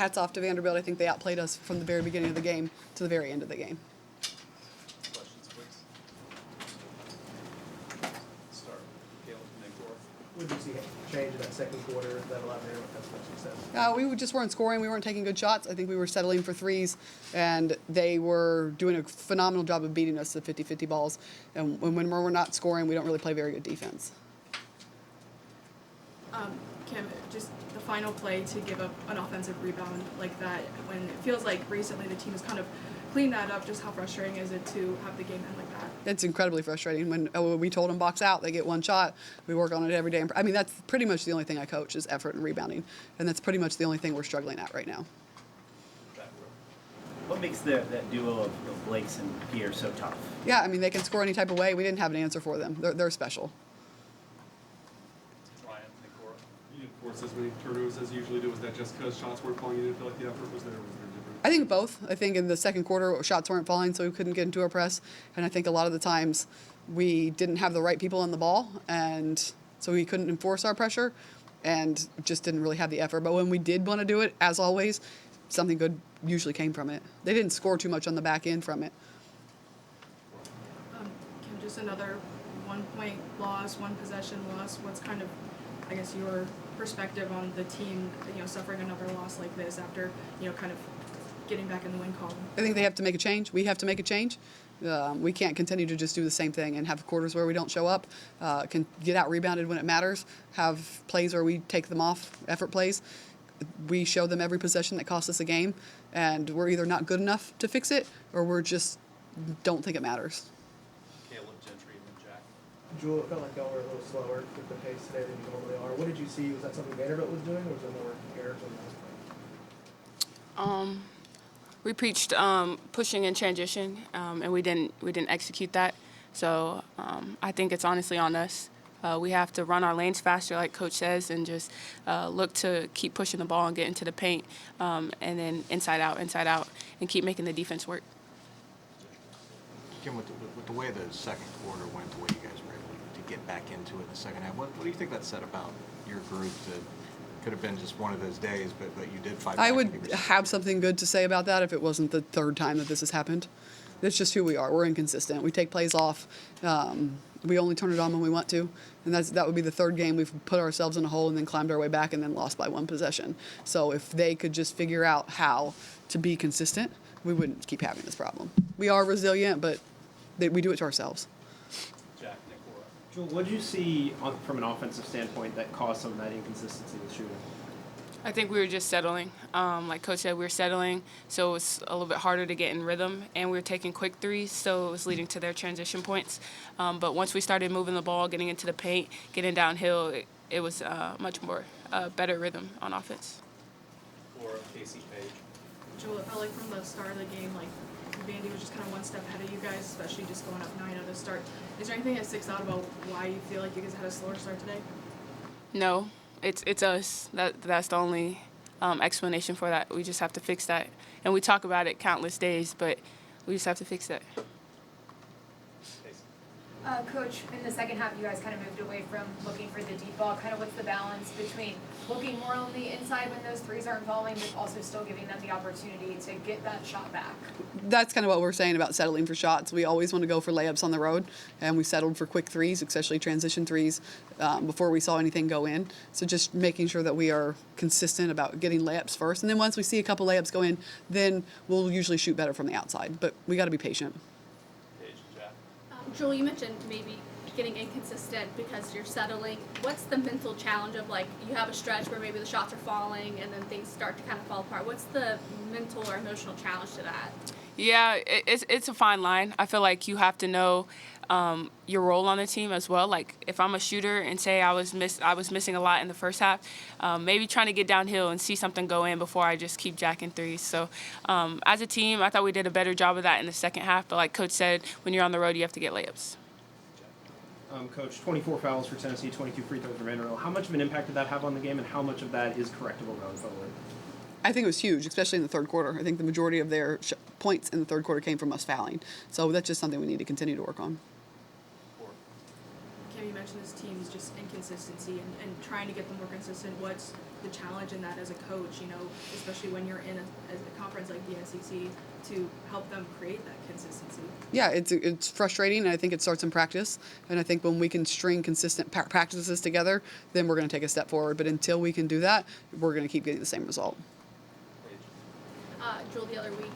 hats off to Vanderbilt. I think they outplayed us from the very beginning of the game to the very end of the game. Questions, please. Start. Caleb, then Cora. What did you see change in that second quarter that allowed Vanderbilt to have so much success? We just weren't scoring. We weren't taking good shots. I think we were settling for threes, and they were doing a phenomenal job of beating us to 50-50 balls. And when we're not scoring, we don't really play very good defense. Kim, just the final play to give up an offensive rebound like that, when it feels like recently the team has kind of cleaned that up, just how frustrating is it to have the game end like that? It's incredibly frustrating. When we told them box out, they get one shot. We work on it every day. I mean, that's pretty much the only thing I coach is effort and rebounding, and that's pretty much the only thing we're struggling at right now. What makes that duo of Blake's and Pierre so tough? Yeah, I mean, they can score any type of way. We didn't have an answer for them. They're special. Ryan, then Cora. You didn't force as many turnovers as you usually do. Was that just because shots weren't falling? You didn't feel like the effort was there? Was there different? I think both. I think in the second quarter, shots weren't falling, so we couldn't get into our press. And I think a lot of the times we didn't have the right people on the ball, and so we couldn't enforce our pressure and just didn't really have the effort. But when we did want to do it, as always, something good usually came from it. They didn't score too much on the back end from it. Kim, just another 1 point loss, one possession loss. What's kind of, I guess, your perspective on the team, suffering another loss like this after, kind of getting back in the win column? I think they have to make a change. We have to make a change. We can't continue to just do the same thing and have quarters where we don't show up, can get out rebounded when it matters, have plays where we take them off, effort plays. We show them every possession that costs us a game, and we're either not good enough to fix it or we're just don't think it matters. Caleb, Gentry, and then Jack. Jewel, it felt like y'all were a little slower with the pace today than you normally are. What did you see? Was that something Vanderbilt was doing, or was it more Eric on the We preached pushing in transition, and we didn't execute that. So I think it's honestly on us. We have to run our lanes faster, like Coach says, and just look to keep pushing the ball and get into the paint, and then inside out, and keep making the defense work. Kim, with the way the second quarter went, the way you guys were able to get back into it in the second half, what do you think that said about your group? Could have been just one of those days, but you did fight back. I would have something good to say about that if it wasn't the third time that this has happened. That's just who we are. We're inconsistent. We take plays off. We only turn it on when we want to. And that would be the third game we've put ourselves in a hole and then climbed our way back and then lost by one possession. So if they could just figure out how to be consistent, we wouldn't keep having this problem. We are resilient, but we do it to ourselves. Jack, then Cora. Jewel, what did you see from an offensive standpoint that caused some of that inconsistency with shooting? I think we were just settling. Like Coach said, we were settling, so it was a little bit harder to get in rhythm, and we were taking quick threes, so it was leading to their transition points. But once we started moving the ball, getting into the paint, getting downhill, it was much more better rhythm on offense. Cora, Casey, Page. Joel, it felt like from the start of the game, like Vandy was just kind of one step ahead of you guys, especially just going up 9 at the start. Is there anything that sticks out about why you feel like you guys had a slower start today? No, it's us. That's the only explanation for that. We just have to fix that. And we talk about it countless days, but we just have to fix that. Coach, in the second half, you guys kind of moved away from looking for the deep ball. Kind of what's the balance between looking more on the inside when those threes aren't falling, but also still giving them the opportunity to get that shot back? That's kind of what we're saying about settling for shots. We always want to go for layups on the road, and we settled for quick threes, especially transition threes, before we saw anything go in. So just making sure that we are consistent about getting layups first. And then once we see a couple layups go in, then we'll usually shoot better from the outside. But we got to be patient. Page and Jack. Joel, you mentioned maybe getting inconsistent because you're settling. What's the mental challenge of, like, you have a stretch where maybe the shots are falling and then things start to kind of fall apart? What's the mental or emotional challenge to that? Yeah, it's a fine line. I feel like you have to know your role on the team as well. Like if I'm a shooter and say I was missing a lot in the first half, maybe trying to get downhill and see something go in before I just keep jacking threes. So as a team, I thought we did a better job of that in the second half. But like Coach said, when you're on the road, you have to get layups. Coach, 24 fouls for Tennessee, 22 free throws for Vanderbilt. How much of an impact did that have on the game, and how much of that is correctable going forward? I think it was huge, especially in the third quarter. I think the majority of their points in the third quarter came from us fouling. So that's just something we need to continue to work on. Kim, Kim, you mentioned this team's just inconsistency and trying to get them more consistent. What's the challenge in that as a coach, especially when you're in a conference like the SEC, to help them create that consistency? Yeah, it's frustrating, and I think it starts in practice. And I think when we can string consistent practices together, then we're going to take a step forward. But until we can do that, we're going to keep getting the same result. Jewel, the other week,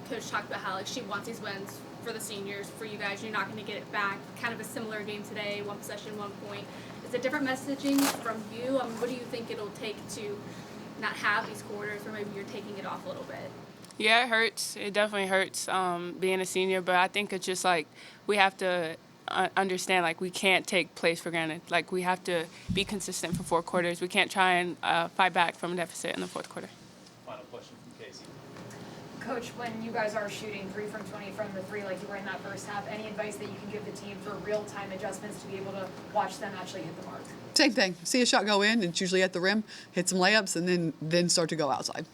Coach talked about how she wants these wins for the seniors, for you guys. You're not going to get it back. Kind of a similar game today, 1 possession, 1 point. Is it different messaging from you? What do you think it'll take to not have these quarters, or maybe you're taking it off a little bit? Yeah, it hurts. It definitely hurts being a senior, but I think it's just like we have to understand, like, we can't take plays for granted. Like, we have to be consistent for 4 quarters. We can't try and fight back from a deficit in the 4th quarter. Final question from Casey. Coach, when you guys are shooting 3 from 20 from the 3 like you were in that first half, any advice that you can give the team for real-time adjustments to be able to watch them actually hit the mark? Same thing. See a shot go in, it's usually at the rim, hit some layups, and then start to go outside.